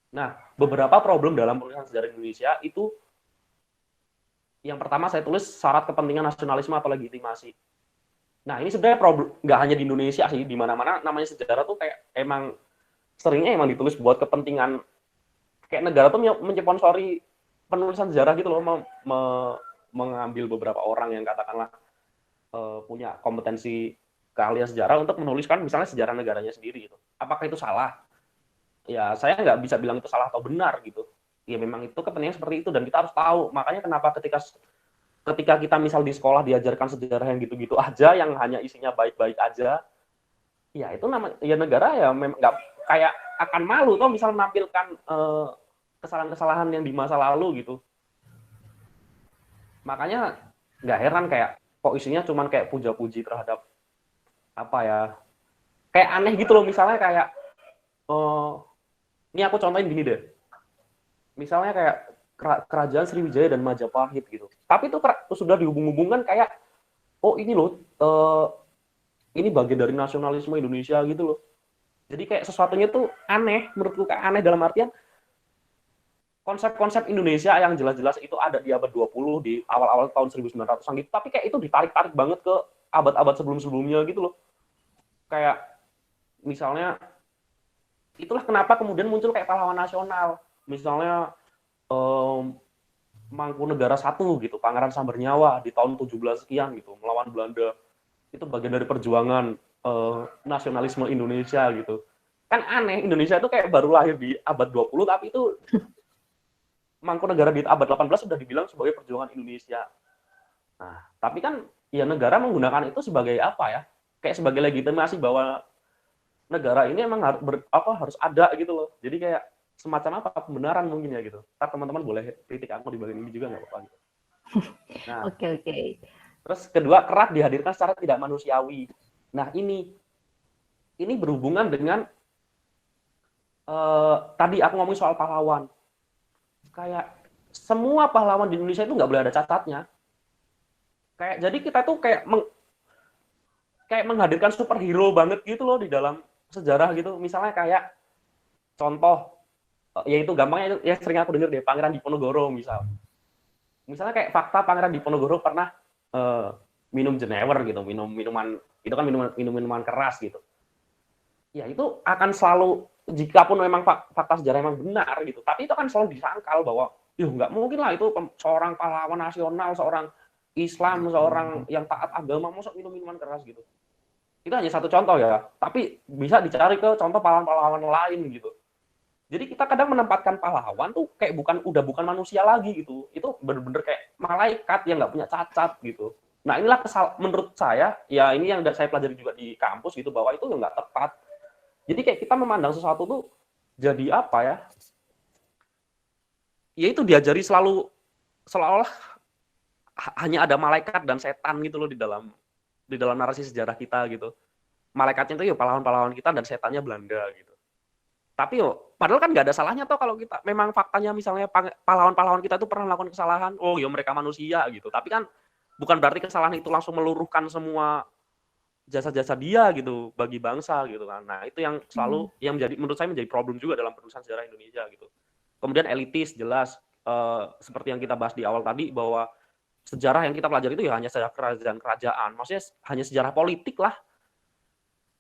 Nah, beberapa problem dalam penulisan sejarah Indonesia itu yang pertama saya tulis syarat kepentingan nasionalisme atau legitimasi. Nah, ini sebenarnya problem nggak hanya di Indonesia sih, di mana-mana namanya sejarah tuh kayak emang seringnya emang ditulis buat kepentingan kayak negara tuh mensponsori penulisan sejarah gitu loh, mengambil beberapa orang yang katakanlah punya kompetensi keahlian sejarah untuk menuliskan misalnya sejarah negaranya sendiri gitu. Apakah itu salah? Ya saya nggak bisa bilang itu salah atau benar gitu. Ya memang itu kepentingan seperti itu dan kita harus tahu. Makanya kenapa ketika ketika kita misal di sekolah diajarkan sejarah yang gitu-gitu aja, yang hanya isinya baik-baik aja, ya itu nama ya negara ya memang nggak kayak akan malu tuh misal menampilkan kesalahan-kesalahan yang di masa lalu gitu. Makanya nggak heran kayak kok isinya cuman kayak puja-puji terhadap apa ya, kayak aneh gitu loh misalnya kayak uh, ini aku contohin gini deh, misalnya kayak kerajaan Sriwijaya dan Majapahit gitu, tapi itu sudah dihubung-hubungkan kayak oh ini loh ini bagian dari nasionalisme Indonesia gitu loh. Jadi kayak sesuatunya tuh aneh, menurutku kayak aneh dalam artian konsep-konsep Indonesia yang jelas-jelas itu ada di abad 20 di awal-awal tahun 1900-an gitu, tapi kayak itu ditarik-tarik banget ke abad-abad sebelum-sebelumnya gitu loh. Kayak misalnya itulah kenapa kemudian muncul kayak pahlawan nasional. Misalnya Mangkunegara satu gitu, Pangeran Sambernyawa di tahun 17 sekian gitu melawan Belanda. Itu bagian dari perjuangan nasionalisme Indonesia gitu. Kan aneh, Indonesia itu kayak baru lahir di abad 20 tapi itu Mangkunegara di abad 18 sudah dibilang sebagai perjuangan Indonesia. Nah, tapi kan ya negara menggunakan itu sebagai apa ya? Kayak sebagai legitimasi bahwa negara ini emang harus ada gitu loh. Jadi kayak semacam apa pembenaran mungkin ya gitu. Ntar teman-teman boleh kritik aku di bagian ini juga nggak apa-apa gitu. Nah, Oke, oke. terus kedua kerat dihadirkan secara tidak manusiawi. Nah ini berhubungan dengan tadi aku ngomongin soal pahlawan. Kayak semua pahlawan di Indonesia itu nggak boleh ada catatnya. Kayak jadi kita tuh kayak menghadirkan superhero banget gitu loh di dalam sejarah gitu. Misalnya kayak contoh ya itu gampangnya ya sering aku denger deh Pangeran Diponegoro misalnya kayak fakta Pangeran Diponegoro pernah uh, minum jenever gitu, minum minuman itu kan minuman keras gitu. Ya itu akan selalu jika pun memang fakta sejarah memang benar gitu, tapi itu kan selalu disangkal bahwa nggak mungkin lah itu seorang pahlawan nasional, seorang Islam, seorang yang taat agama masuk minum minuman keras gitu. Itu hanya satu contoh ya, tapi bisa dicari ke contoh pahlawan-pahlawan lain gitu. Jadi kita kadang menempatkan pahlawan tuh kayak udah bukan manusia lagi gitu. Itu bener-bener kayak malaikat yang nggak punya cacat gitu. Nah inilah menurut saya, ya ini yang saya pelajari juga di kampus gitu, bahwa itu nggak tepat. Jadi kayak kita memandang sesuatu tuh jadi apa ya? Ya itu diajari selalu seolah-olah hanya ada malaikat dan setan gitu loh di dalam narasi sejarah kita gitu. Malaikatnya itu ya pahlawan-pahlawan kita dan setannya Belanda gitu. Tapi padahal kan nggak ada salahnya toh kalau kita memang faktanya misalnya pahlawan-pahlawan kita itu pernah melakukan kesalahan, oh ya mereka manusia gitu. Tapi kan bukan berarti kesalahan itu langsung meluruhkan semua jasa-jasa dia gitu bagi bangsa gitu kan. Nah itu yang Hmm. selalu yang menjadi menurut saya menjadi problem juga dalam penulisan sejarah Indonesia gitu. Kemudian elitis jelas seperti yang kita bahas di awal tadi bahwa sejarah yang kita pelajari itu ya hanya sejarah kerajaan-kerajaan, maksudnya hanya sejarah politik lah,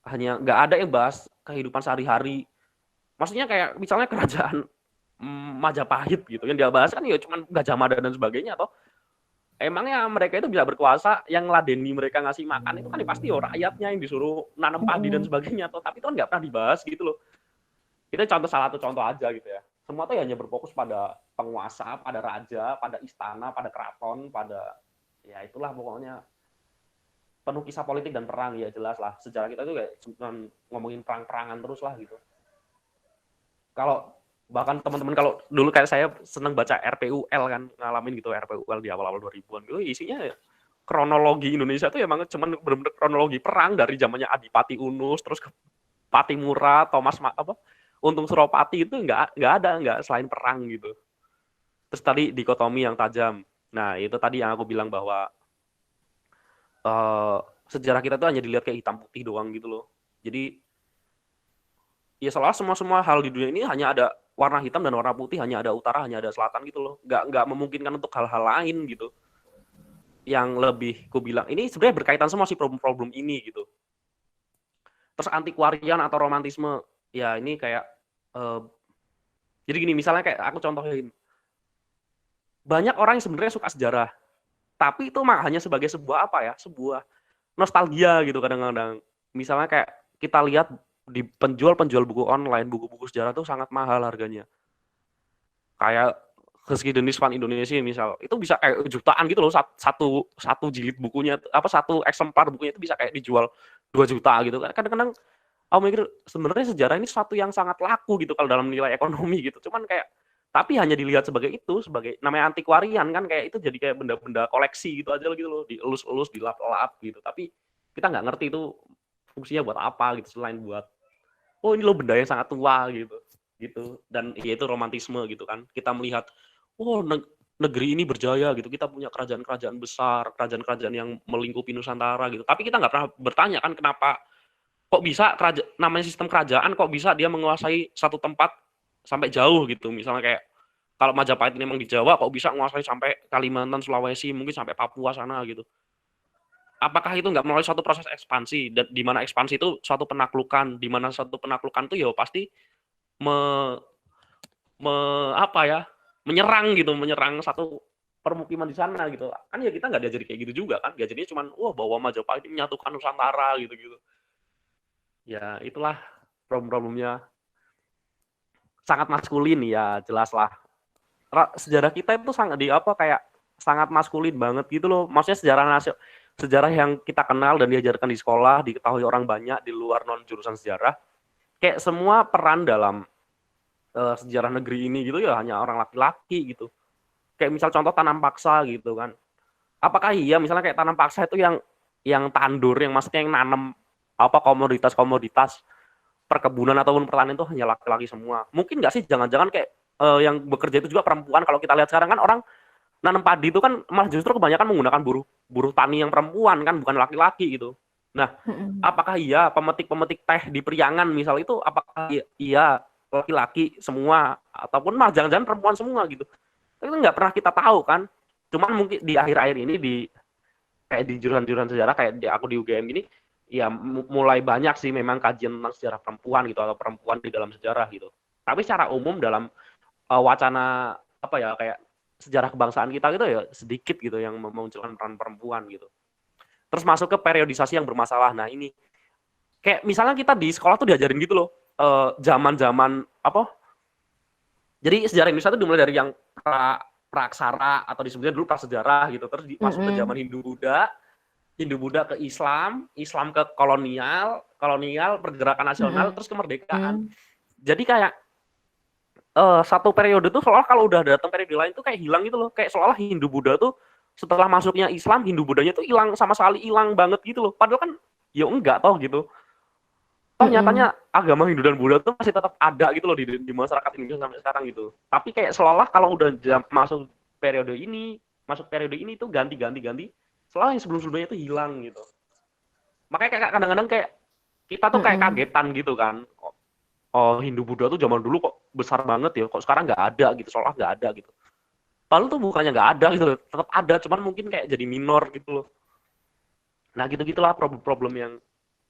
hanya nggak ada yang bahas kehidupan sehari-hari. Maksudnya kayak misalnya kerajaan Majapahit gitu yang dia bahas kan ya cuma Gajah Mada dan sebagainya toh emangnya mereka itu bisa berkuasa yang ladeni mereka ngasih makan itu kan ya pasti ya rakyatnya yang disuruh nanam padi dan Mm-mm. sebagainya toh tapi itu kan nggak pernah dibahas gitu loh. Itu contoh salah satu contoh aja gitu ya, semua tuh hanya berfokus pada penguasa, pada raja, pada istana, pada keraton, pada ya itulah pokoknya penuh kisah politik dan perang. Ya jelas lah sejarah kita itu kayak cuma ngomongin perang-perangan terus lah gitu. Kalau bahkan teman-teman kalau dulu kayak saya seneng baca RPUL kan ngalamin gitu RPUL di awal-awal 2000-an gitu isinya ya, kronologi Indonesia tuh emang cuman benar-benar kronologi perang dari zamannya Adipati Unus terus ke Patimura Thomas apa Untung Suropati itu nggak ada nggak selain perang gitu. Terus tadi dikotomi yang tajam, nah itu tadi yang aku bilang bahwa uh, sejarah kita tuh hanya dilihat kayak hitam putih doang gitu loh. Jadi ya seolah semua hal di dunia ini hanya ada warna hitam dan warna putih, hanya ada utara, hanya ada selatan gitu loh. Nggak memungkinkan untuk hal-hal lain gitu. Yang lebih ku bilang ini sebenarnya berkaitan semua sih problem-problem ini gitu. Terus antiquarian atau romantisme, ya ini kayak jadi gini, misalnya kayak aku contohin, banyak orang yang sebenarnya suka sejarah, tapi itu mah hanya sebagai sebuah apa ya, sebuah nostalgia gitu kadang-kadang. Misalnya kayak kita lihat di penjual-penjual buku online, buku-buku sejarah tuh sangat mahal harganya. Kayak Geschiedenis van Indonesia misal, itu bisa kayak jutaan gitu loh, satu jilid bukunya, apa satu eksemplar bukunya itu bisa kayak dijual 2 juta gitu kan. Kadang-kadang aku mikir sebenarnya sejarah ini sesuatu yang sangat laku gitu kalau dalam nilai ekonomi gitu. Cuman kayak tapi hanya dilihat sebagai itu, sebagai namanya antiquarian kan, kayak itu jadi kayak benda-benda koleksi gitu aja gitu loh, dielus-elus, dilap-lap gitu. Tapi kita nggak ngerti itu fungsinya buat apa gitu, selain buat oh ini loh benda yang sangat tua gitu. Dan ya itu romantisme gitu kan. Kita melihat oh negeri ini berjaya gitu. Kita punya kerajaan-kerajaan besar, kerajaan-kerajaan yang melingkupi Nusantara gitu. Tapi kita nggak pernah bertanya kan kenapa kok bisa namanya sistem kerajaan kok bisa dia menguasai satu tempat sampai jauh gitu. Misalnya kayak kalau Majapahit ini memang di Jawa kok bisa menguasai sampai Kalimantan, Sulawesi, mungkin sampai Papua sana gitu. Apakah itu nggak melalui suatu proses ekspansi, dan di mana ekspansi itu suatu penaklukan, di mana suatu penaklukan itu ya pasti me, me apa ya, menyerang satu permukiman di sana gitu kan, ya kita nggak diajari kayak gitu juga kan, diajarinya cuman wah bahwa Majapahit ini menyatukan Nusantara gitu. Ya itulah problemnya, sangat maskulin ya jelas lah. Sejarah kita itu sangat di apa kayak sangat maskulin banget gitu loh. Maksudnya sejarah yang kita kenal dan diajarkan di sekolah, diketahui orang banyak di luar non jurusan sejarah. Kayak semua peran dalam sejarah negeri ini gitu ya hanya orang laki-laki gitu. Kayak misal contoh tanam paksa gitu kan. Apakah iya misalnya kayak tanam paksa itu yang tandur, yang maksudnya yang nanam apa komoditas-komoditas perkebunan ataupun pertanian itu hanya laki-laki semua? Mungkin nggak sih jangan-jangan kayak yang bekerja itu juga perempuan. Kalau kita lihat sekarang kan orang nanam padi itu kan malah justru kebanyakan menggunakan buruh tani yang perempuan kan, bukan laki-laki gitu. Nah, apakah iya pemetik-pemetik teh di Priangan misal itu apakah iya laki-laki semua ataupun malah jangan-jangan perempuan semua gitu? Itu nggak pernah kita tahu kan. Cuman mungkin di akhir-akhir ini kayak di jurusan-jurusan sejarah kayak aku di UGM gini, ya mulai banyak sih memang kajian tentang sejarah perempuan gitu atau perempuan di dalam sejarah gitu. Tapi secara umum dalam wacana apa ya kayak sejarah kebangsaan kita gitu ya sedikit gitu yang memunculkan peran perempuan gitu. Terus masuk ke periodisasi yang bermasalah. Nah ini kayak misalnya kita di sekolah tuh diajarin gitu loh, zaman-zaman apa? Jadi sejarah Indonesia itu dimulai dari yang praksara atau disebutnya dulu prasejarah gitu. Terus masuk ke zaman Hindu-Buddha ke Islam, Islam ke kolonial pergerakan nasional, terus kemerdekaan. Jadi kayak satu periode tuh seolah kalau udah datang periode lain tuh kayak hilang gitu loh. Kayak seolah Hindu-Buddha tuh setelah masuknya Islam, Hindu-Buddhanya tuh hilang sama sekali, hilang banget gitu loh. Padahal kan ya enggak toh gitu. Toh nyatanya agama Hindu dan Buddha tuh masih tetap ada gitu loh di masyarakat Indonesia sampai sekarang gitu. Tapi kayak seolah kalau udah masuk periode ini tuh ganti. Seolah yang sebelum-sebelumnya itu hilang gitu. Makanya kayak kadang-kadang kayak kita tuh kayak kagetan gitu kan. Oh Hindu Buddha tuh zaman dulu kok besar banget ya, kok sekarang nggak ada gitu, seolah nggak ada gitu. Padahal tuh bukannya nggak ada gitu loh, tetap ada, cuman mungkin kayak jadi minor gitu loh. Nah gitu-gitulah problem-problem yang